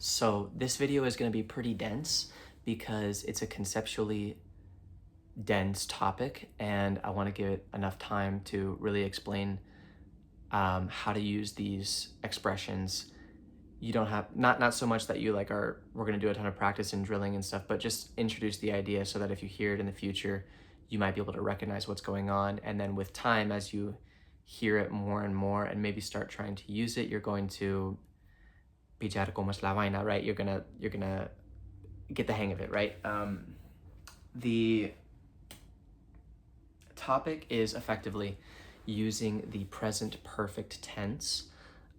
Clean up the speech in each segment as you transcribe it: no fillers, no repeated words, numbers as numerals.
So this video is going to be pretty dense because it's a conceptually dense topic, and I want to give it enough time to really explain how to use these expressions. You don't have, not so much that you we're going to do a ton of practice and drilling and stuff, but just introduce the idea so that if you hear it in the future, you might be able to recognize what's going on. And then with time, as you hear it more and more and maybe start trying to use it, you're going to pillar como es la vaina, right? You're gonna get the hang of it, right? The topic is effectively using the present perfect tense,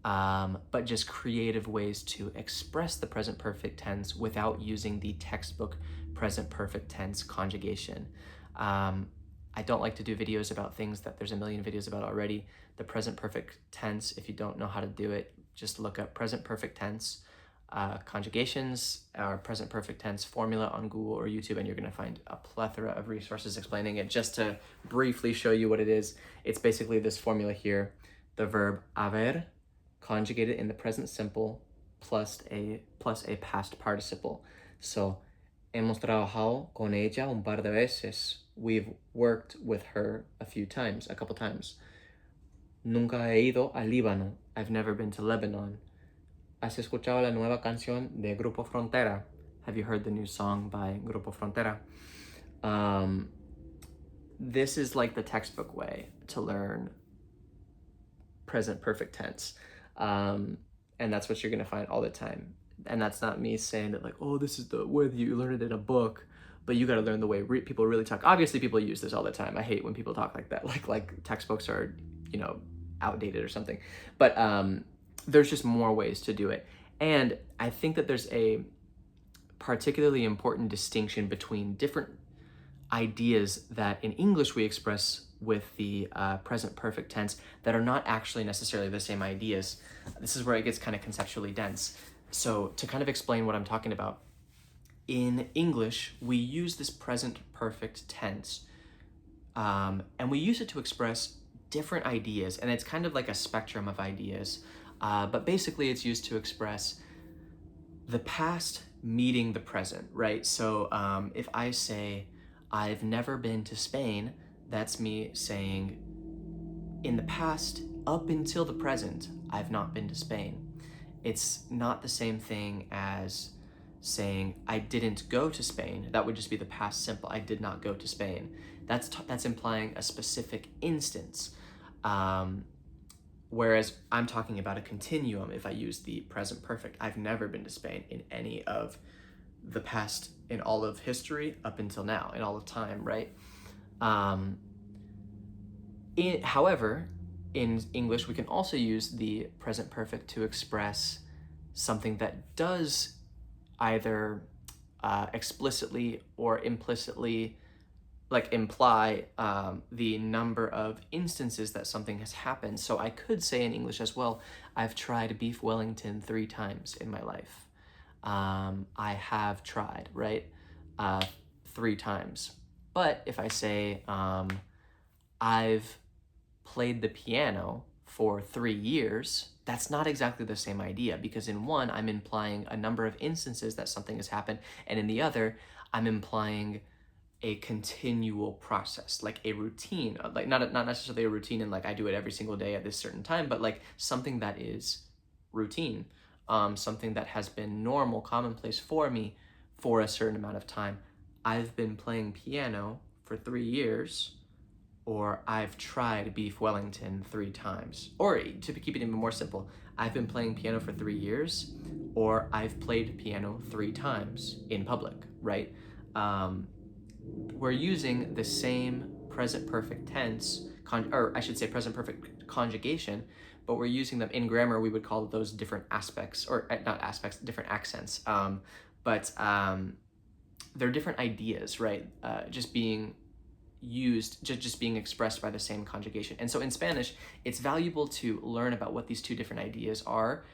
but just creative ways to express the present perfect tense without using the textbook present perfect tense conjugation. I don't like to do videos about things that there's a million videos about already. The present perfect tense, if you don't know how to do it, just look up present perfect tense conjugations or present perfect tense formula on Google or YouTube, and you're going to find a plethora of resources explaining it. Just to briefly show you what it is, it's basically this formula here: the verb haber conjugated in the present simple plus a past participle. So, hemos trabajado con ella un par de veces. We've worked with her a couple times. Nunca he ido al Líbano. I've never been to Lebanon. ¿Has escuchado la nueva canción de Grupo Frontera? Have you heard the new song by Grupo Frontera? This is like the textbook way to learn present perfect tense. And that's what you're going to find all the time. And that's not me saying that this is the way you learn it in a book, but you got to learn the way people really talk. Obviously, people use this all the time. I hate when people talk like that, like textbooks are, outdated or something. But there's just more ways to do it. And I think that there's a particularly important distinction between different ideas that in English we express with the present perfect tense that are not actually necessarily the same ideas. This is where it gets kind of conceptually dense. So to kind of explain what I'm talking about, in English, we use this present perfect tense, and we use it to express different ideas, and it's kind of like a spectrum of ideas. But basically, it's used to express the past meeting the present, right? So if I say, I've never been to Spain, that's me saying, in the past, up until the present, I've not been to Spain. It's not the same thing as saying, I didn't go to Spain. That would just be the past simple. I did not go to Spain. That's implying a specific instance. Whereas I'm talking about a continuum if I use the present perfect. I've never been to Spain in any of the past, in all of history up until now, in all of time, right? However, in English, we can also use the present perfect to express something that does either explicitly or implicitly imply the number of instances that something has happened. So I could say in English as well, I've tried beef Wellington 3 times in my life. I have tried, right? 3 times. But if I say I've played the piano for 3 years, that's not exactly the same idea, because in one, I'm implying a number of instances that something has happened, and in the other, I'm implying a continual process, like a routine, like not necessarily a routine and I do it every single day at this certain time, but something that is routine, something that has been normal, commonplace for me for a certain amount of time. I've been playing piano for 3 years, or I've tried beef Wellington 3 times. Or to keep it even more simple, I've been playing piano for 3 years, or I've played piano 3 times in public, right? We're using the same present perfect tense, or I should say present perfect conjugation, but we're using them in grammar. We would call those different aspects, or not aspects, different accents. But they're different ideas, right? Just being used, just being expressed by the same conjugation. And so in Spanish, it's valuable to learn about what these 2 different ideas are.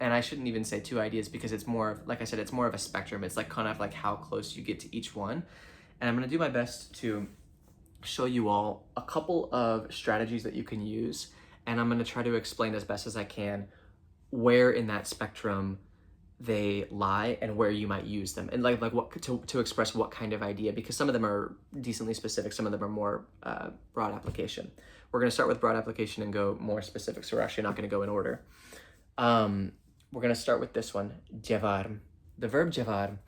And I shouldn't even say 2 ideas, because it's more of, like I said, it's more of a spectrum. It's kind of how close you get to each one. And I'm going to do my best to show you all a couple of strategies that you can use. And I'm going to try to explain as best as I can where in that spectrum they lie and where you might use them, and like what to express what kind of idea, because some of them are decently specific, some of them are more broad application. We're going to start with broad application and go more specific, so we're actually not going to go in order. We're going to start with this one, llevar. The verb llevar,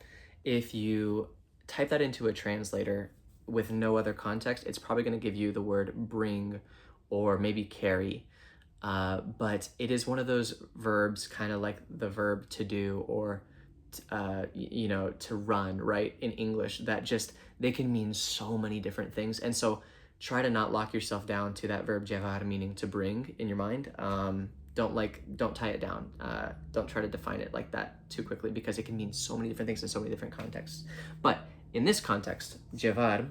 if you type that into a translator with no other context, it's probably going to give you the word bring or maybe carry. But it is one of those verbs, kind of like the verb to do or, to run, right? In English, that just, they can mean so many different things. And so try to not lock yourself down to that verb llevar, meaning to bring, in your mind. Don't tie it down. Don't try to define it like that too quickly, because it can mean so many different things in so many different contexts. But in this context, llevar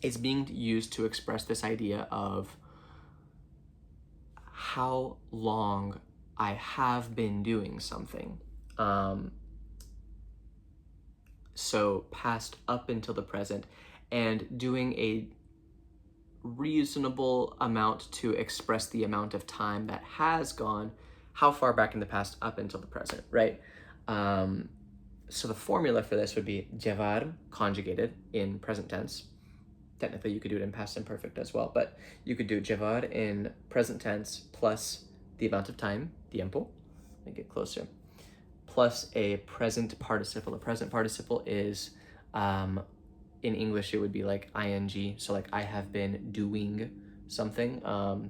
is being used to express this idea of how long I have been doing something. So past up until the present, and doing a reasonable amount to express the amount of time that has gone, how far back in the past up until the present, right? So the formula for this would be llevar conjugated in present tense. Technically, you could do it in past imperfect as well, but you could do llevar in present tense plus the amount of time, tiempo, let me get closer, plus a present participle. A present participle is, in English, it would be like ing, so like I have been doing something,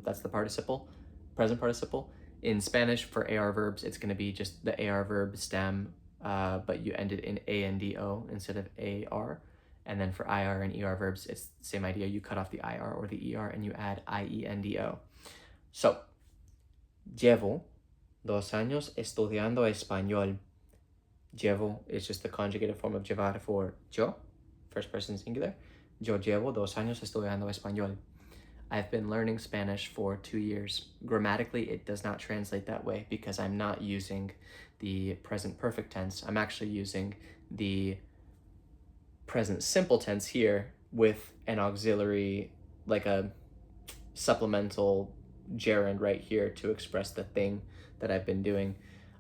that's the participle, present participle. In Spanish, for AR verbs, it's gonna be just the AR verb stem, but you end it in ANDO instead of AR. And then for IR and ER verbs, it's the same idea. You cut off the IR or the ER and you add IENDO. So, llevo 2 años estudiando español. Llevo is just the conjugated form of llevar for yo, first person singular. Yo llevo 2 años estudiando español. I've been learning Spanish for 2 years. Grammatically, it does not translate that way because I'm not using the present perfect tense. I'm actually using the present simple tense here with an auxiliary, like a supplemental gerund right here to express the thing that I've been doing.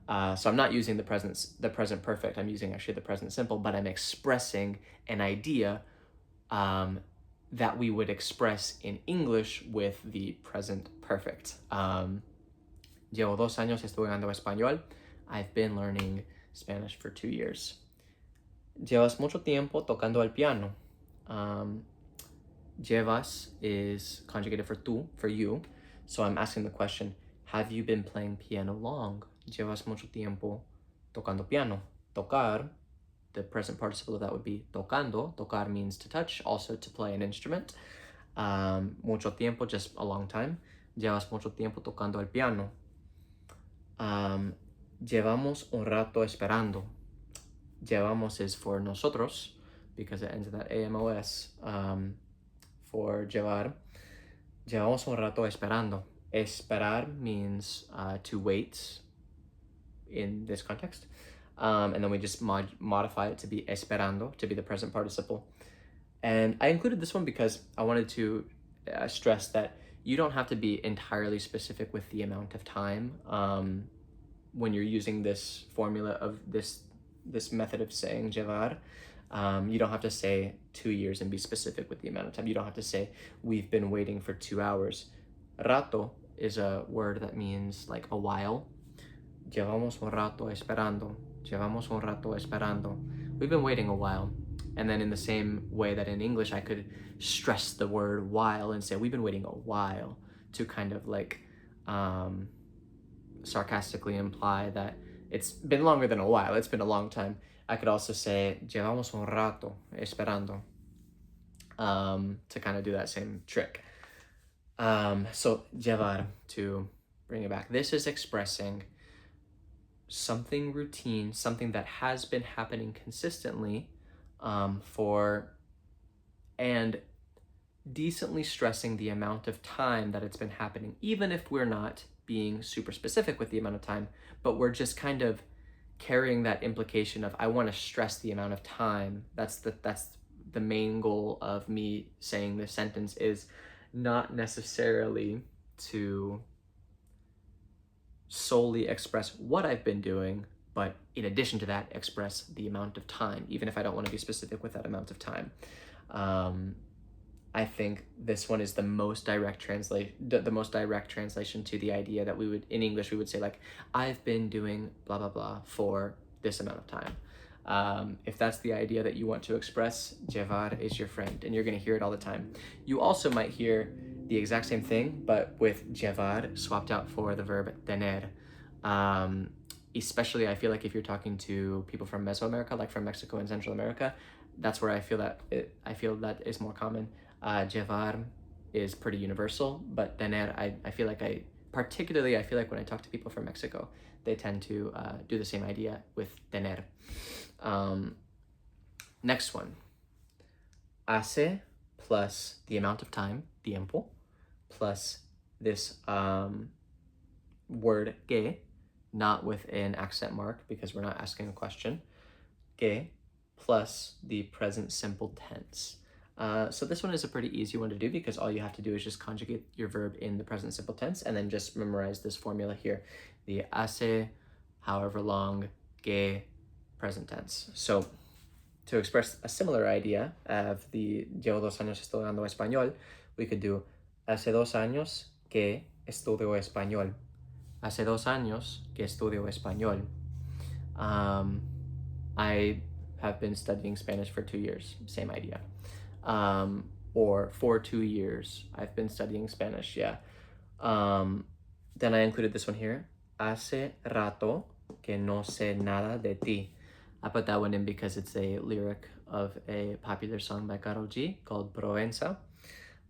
So I'm not using the present perfect, I'm using actually the present simple, but I'm expressing an idea that we would express in English with the present perfect. Llevo 2 años estudiando español. I've been learning Spanish for 2 years. Llevas mucho tiempo tocando el piano. Llevas is conjugated for tú, for you. So I'm asking the question, have you been playing piano long? Llevas mucho tiempo tocando piano. Tocar, the present participle of that would be tocando. Tocar means to touch, also to play an instrument. Mucho tiempo, just a long time. Llevas mucho tiempo tocando el piano. Llevamos un rato esperando. Llevamos is for nosotros, because it ends in that AMOS, for llevar. Llevamos un rato esperando. Esperar means to wait in this context. And then we just modify it to be esperando, to be the present participle. And I included this one because I wanted to stress that you don't have to be entirely specific with the amount of time when you're using this formula of this method of saying llevar. You don't have to say 2 years and be specific with the amount of time. You don't have to say, we've been waiting for 2 hours. Rato is a word that means like a while. Llevamos un rato esperando. Llevamos un rato esperando. We've been waiting a while. And then in the same way that in English I could stress the word while and say, we've been waiting a while, to kind of like sarcastically imply that it's been longer than a while, it's been a long time. I could also say, llevamos un rato esperando, to kind of do that same trick. So, llevar, to bring it back, this is expressing something routine, something that has been happening consistently and decently stressing the amount of time that it's been happening, even if we're not being super specific with the amount of time, but we're just kind of carrying that implication of, I want to stress the amount of time. That's the main goal of me saying this sentence, is not necessarily to solely express what I've been doing, but in addition to that, express the amount of time, even if I don't want to be specific with that amount of time. I think this one is the most direct translation to the idea that we would, in English, we would say like, I've been doing blah, blah, blah for this amount of time. If that's the idea that you want to express, llevar is your friend, and you're going to hear it all the time. You also might hear the exact same thing, but with llevar swapped out for the verb tener. Especially, I feel like if you're talking to people from Mesoamerica, like from Mexico and Central America, that's where I feel that is more common. Llevar is pretty universal, but tener, I feel like when I talk to people from Mexico, they tend to do the same idea with tener. Next one. Hace plus the amount of time, tiempo, plus this word que, not with an accent mark because we're not asking a question. Que plus the present simple tense. So this one is a pretty easy one to do because all you have to do is just conjugate your verb in the present simple tense and then just memorize this formula here. The hace, however long, que, present tense. So to express a similar idea of the llevo 2 años estudiando español, we could do hace 2 años que estudio español. Hace 2 años que estudio español. I have been studying Spanish for 2 years. Same idea. Or for 2 years, I've been studying Spanish, yeah. Then I included this one here. Hace rato que no sé nada de ti. I put that one in because it's a lyric of a popular song by Karol G called Provenza.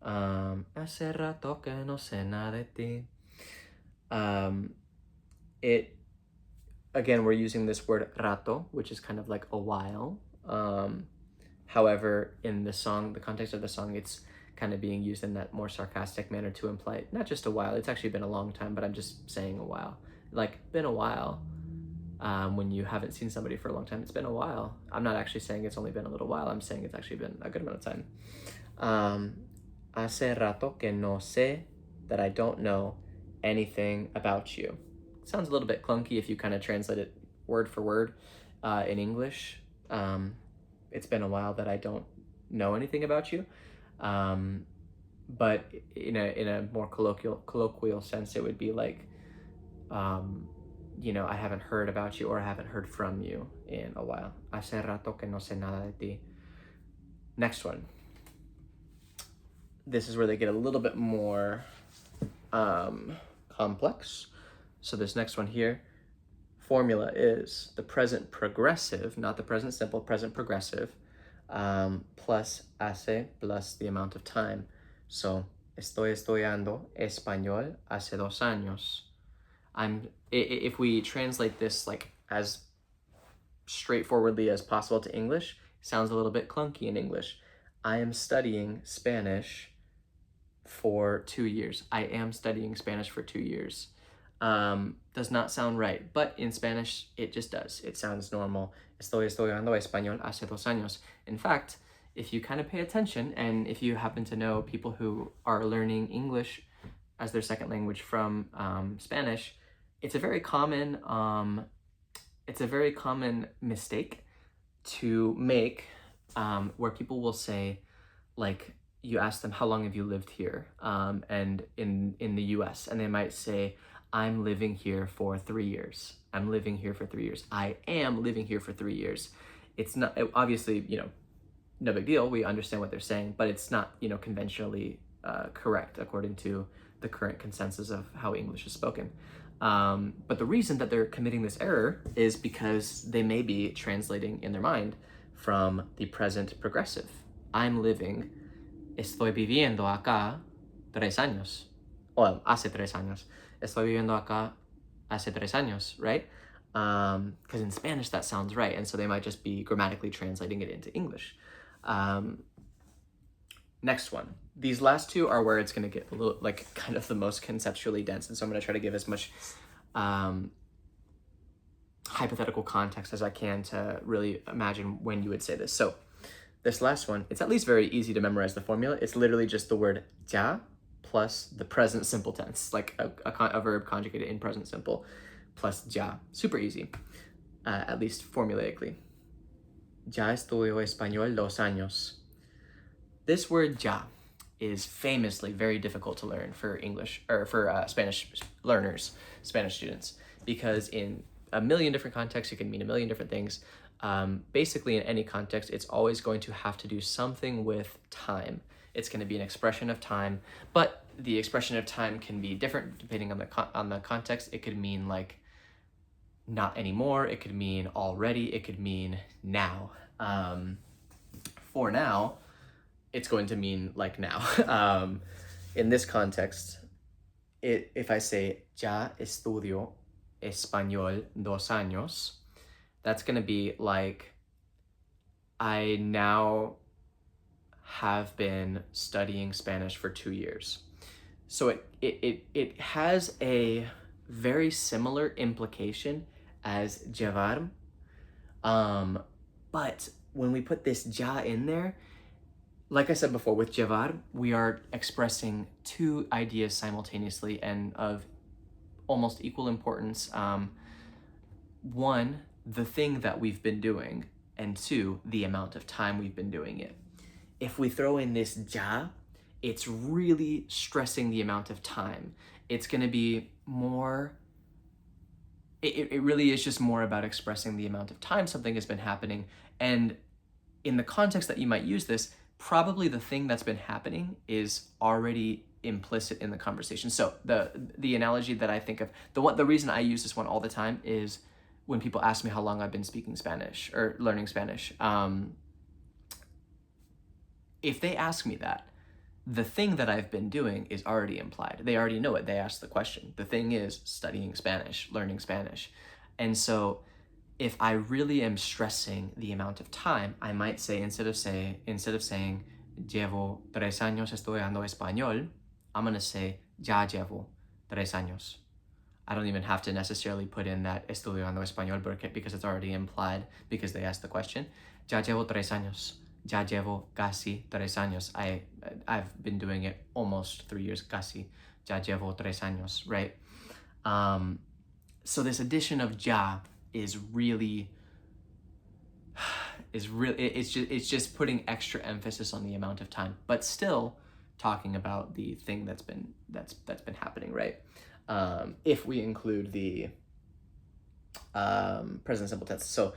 Hace rato que no sé nada de ti. Again, we're using this word rato, which is kind of like a while. However, in the song, the context of the song, it's kind of being used in that more sarcastic manner to imply not just a while, it's actually been a long time, but I'm just saying a while. Like, been a while. When you haven't seen somebody for a long time, it's been a while. I'm not actually saying it's only been a little while, I'm saying it's actually been a good amount of time. Hace rato que no sé, that I don't know anything about you. Sounds a little bit clunky if you kind of translate it word for word in English. It's been a while that I don't know anything about you. But in a more colloquial sense, it would be like, I haven't heard about you or I haven't heard from you in a while. Hace rato que no sé nada de ti. Next one. This is where they get a little bit more complex. So this next one here, formula is the present progressive, not the present simple, present progressive, plus hace plus the amount of time. So, estoy estudiando español hace 2 años. If we translate this like as straightforwardly as possible to English, it sounds a little bit clunky in English. I am studying Spanish for 2 years. I am studying Spanish for 2 years. Does not sound right, but in Spanish, it just does. It sounds normal. Estoy estudiando español hace 2 años. In fact, if you kind of pay attention, and if you happen to know people who are learning English as their second language from Spanish, it's a very common mistake to make, where people will say, like, you ask them, how long have you lived here? And in the US, and they might say, I'm living here for 3 years. I'm living here for 3 years. I am living here for 3 years. It's not, obviously, no big deal. We understand what they're saying, but it's not, conventionally correct according to the current consensus of how English is spoken. But the reason that they're committing this error is because they may be translating in their mind from the present progressive. I'm living, estoy viviendo acá 3 años. Well, hace 3 años. Estoy viviendo acá hace 3 años, right? Because in Spanish that sounds right, and so they might just be grammatically translating it into English. Next one. These last two are where it's going to get a little, like, kind of the most conceptually dense, and so I'm going to try to give as much hypothetical context as I can to really imagine when you would say this. So this last one, it's at least very easy to memorize the formula. It's literally just the word ya plus the present simple tense, like a verb conjugated in present simple, plus ya. Super easy, at least formulaically. Ya estudio español 2 años. This word ya is famously very difficult to learn for English, or for Spanish learners, Spanish students, because in a million different contexts, it can mean a million different things. Basically, in any context, it's always going to have to do something with time. It's going to be an expression of time, but the expression of time can be different depending on the context. It could mean like not anymore. It could mean already. It could mean now. For now, it's going to mean like now. In this context, if I say ya estudio español 2 años, that's going to be like I now have been studying Spanish for 2 years. So it has a very similar implication as llevar, but when we put this ya in there, like I said before, with llevar, we are expressing two ideas simultaneously and of almost equal importance. One, the thing that we've been doing, and two, the amount of time we've been doing it. If we throw in this ya, it's really stressing the amount of time. It's going to be more, it really is just more about expressing the amount of time something has been happening. And in the context that you might use this, probably the thing that's been happening is already implicit in the conversation. So the analogy that I think of, the reason I use this one all the time is when people ask me how long I've been speaking Spanish or learning Spanish. If they ask me that, the thing that I've been doing is already implied. They already know it. They asked the question. The thing is studying Spanish, learning Spanish. And so if I really am stressing the amount of time, I might say, instead of saying llevo 3 años estudiando español, I'm going to say ya llevo 3 años. I don't even have to necessarily put in that estudiando español because it's already implied because they asked the question. Ya llevo 3 años. Ya llevo casi 3 años. I've been doing it almost 3 years, casi. Ya llevo 3 años, right? So this addition of ya is it's just putting extra emphasis on the amount of time, but still talking about the thing that's been happening, right? If we include the present simple tense. So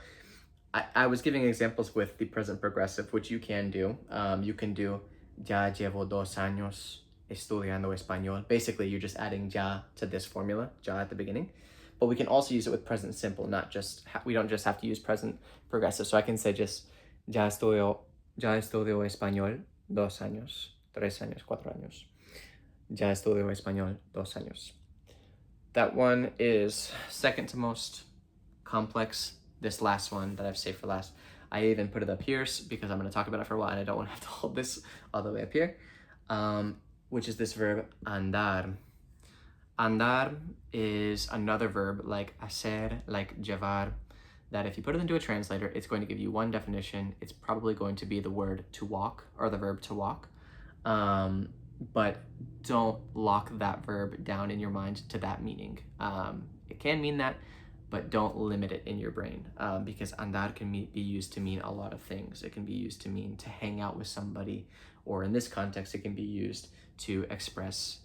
I was giving examples with the present progressive, which you can do. You can do ya llevo 2 años estudiando español. Basically, you're just adding ya to this formula, ya at the beginning. But we can also use it with present simple, not just, we don't just have to use present progressive. So I can say just ya estudio español 2 años, 3 años, 4 años. Ya estudio español 2 años. That one is second to most complex. This last one that I've saved for last, I even put it up here because I'm going to talk about it for a while and I don't want to have to hold this all the way up here, which is this verb andar. Andar is another verb like hacer, like llevar, that if you put it into a translator, it's going to give you one definition. It's probably going to be the word to walk or the verb to walk. But don't lock that verb down in your mind to that meaning. It can mean that, but don't limit it in your brain, because andar can be used to mean a lot of things. It can be used to mean to hang out with somebody, or in this context, it can be used to express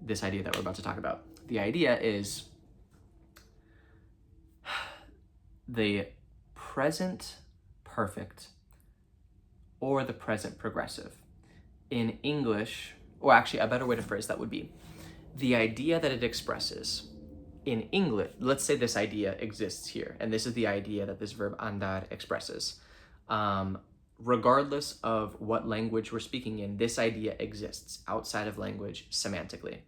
this idea that we're about to talk about. The idea is the present perfect or the present progressive. In English, or actually a better way to phrase that would be the idea that it expresses. In English, let's say this idea exists here, and this is the idea that this verb andar expresses. Regardless of what language we're speaking in, this idea exists outside of language semantically.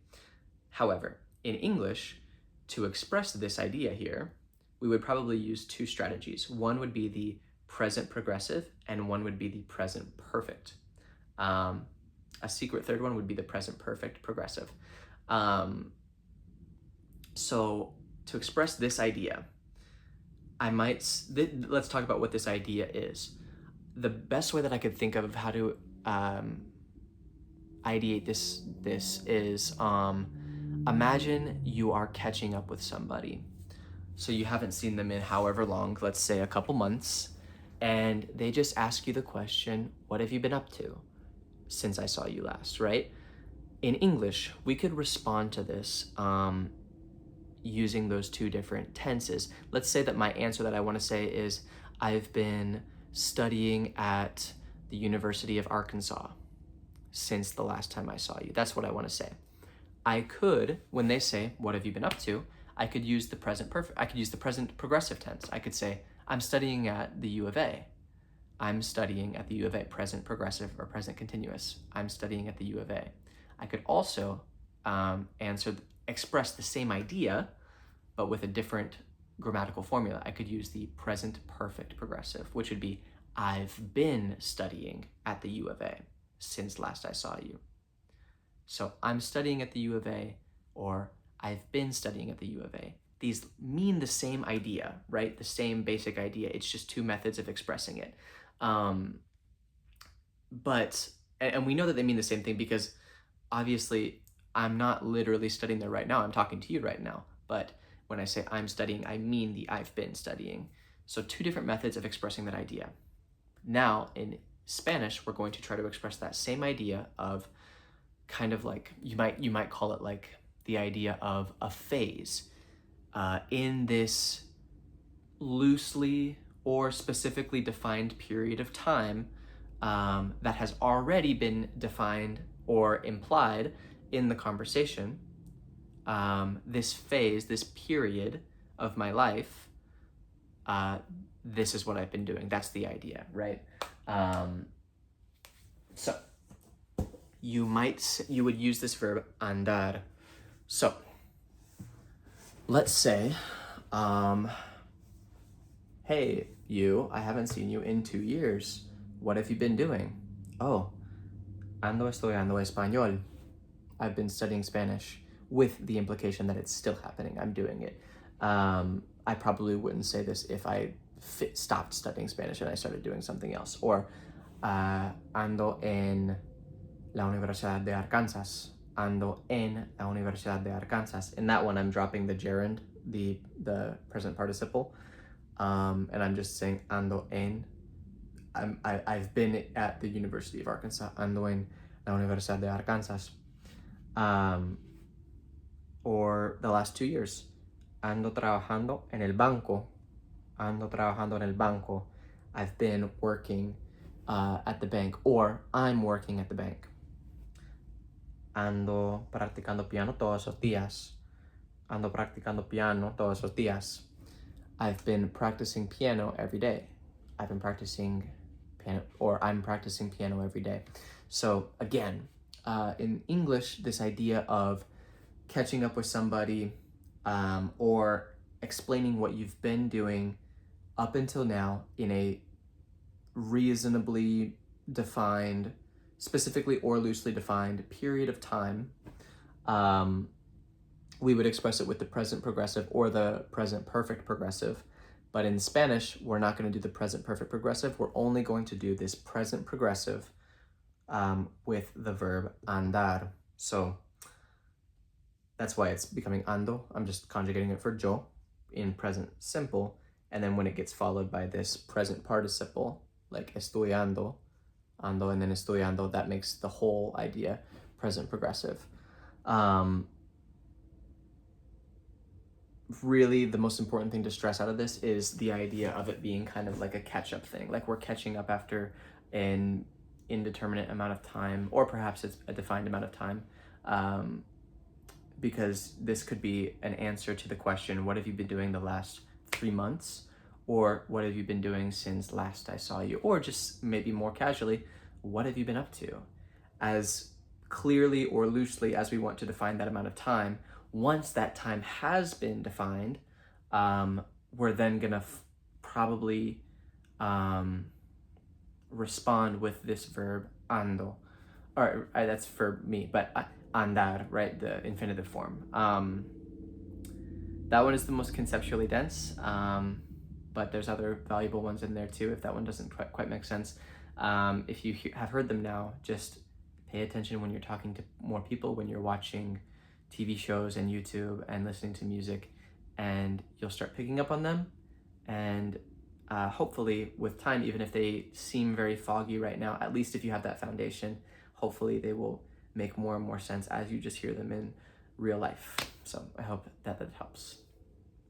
However, in English, to express this idea here, we would probably use two strategies. One would be the present progressive, and one would be the present perfect. A secret third one would be the present perfect progressive. So to express this idea, let's talk about what this idea is. The best way that I could think of how to ideate this is imagine you are catching up with somebody. So you haven't seen them in however long, let's say a couple months, and they just ask you the question, what have you been up to since I saw you last, right? In English, we could respond to this using those two different tenses. Let's say that my answer that I want to say is, I've been studying at the University of Arkansas since the last time I saw you. That's what I want to say. I could, when they say, what have you been up to? I could use the present perfect. I could use the present progressive tense. I could say, I'm studying at the U of A. I'm studying at the U of A, present progressive or present continuous. I'm studying at the U of A. I could also express the same idea, but with a different grammatical formula. I could use the present perfect progressive, which would be, I've been studying at the U of A since last I saw you. So I'm studying at the U of A, or I've been studying at the U of A. These mean the same idea, right? The same basic idea. It's just two methods of expressing it. And we know that they mean the same thing because obviously I'm not literally studying there right now. I'm talking to you right now. But when I say I'm studying, I mean the I've been studying. So two different methods of expressing that idea. Now in Spanish, we're going to try to express that same idea of kind of like, you might call it like the idea of a phase in this loosely or specifically defined period of time that has already been defined or implied in the conversation. This phase, this period of my life, this is what I've been doing. That's the idea, right? So you would use this verb andar. So let's say, hey, I haven't seen you in 2 years. What have you been doing? Oh, ando estudiando español. I've been studying Spanish, with the implication that it's still happening. I'm doing it. I probably wouldn't say this if I stopped studying Spanish and I started doing something else. Or ando en la Universidad de Arkansas. Ando en la Universidad de Arkansas. In that one, I'm dropping the gerund, the present participle, and I'm just saying ando en. I've been at the University of Arkansas. Ando en la Universidad de Arkansas. Or the last 2 years. Ando trabajando en el banco. Ando trabajando en el banco. I've been working at the bank, or I'm working at the bank. Ando practicando piano todos los días. Ando practicando piano todos los días. I've been practicing piano every day. I've been practicing piano, or I'm practicing piano every day. So again, in English, this idea of catching up with somebody or explaining what you've been doing up until now in a reasonably defined, specifically or loosely defined period of time, we would express it with the present progressive or the present perfect progressive. But in Spanish, we're not going to do the present perfect progressive. We're only going to do this present progressive with the verb andar. So that's why it's becoming ando. I'm just conjugating it for yo in present simple. And then when it gets followed by this present participle, like estudiando, ando, and then estudiando, that makes the whole idea present progressive. Really, the most important thing to stress out of this is the idea of it being kind of like a catch-up thing. Like we're catching up after an indeterminate amount of time, or perhaps it's a defined amount of time, because this could be an answer to the question, what have you been doing the last 3 months? Or what have you been doing since last I saw you? Or just maybe more casually, what have you been up to? As clearly or loosely as we want to define that amount of time, once that time has been defined, we're then gonna probably respond with this verb ando. Or that's for me, but andar, right? The infinitive form. That one is the most conceptually dense, but there's other valuable ones in there too, if that one doesn't quite make sense. If you have heard them now, just Pay attention when you're talking to more people, when you're watching TV shows and YouTube and listening to music, and you'll start picking up on them. And hopefully with time, even if they seem very foggy right now, at least if you have that foundation, hopefully they will make more and more sense as you just hear them in real life. So I hope that helps.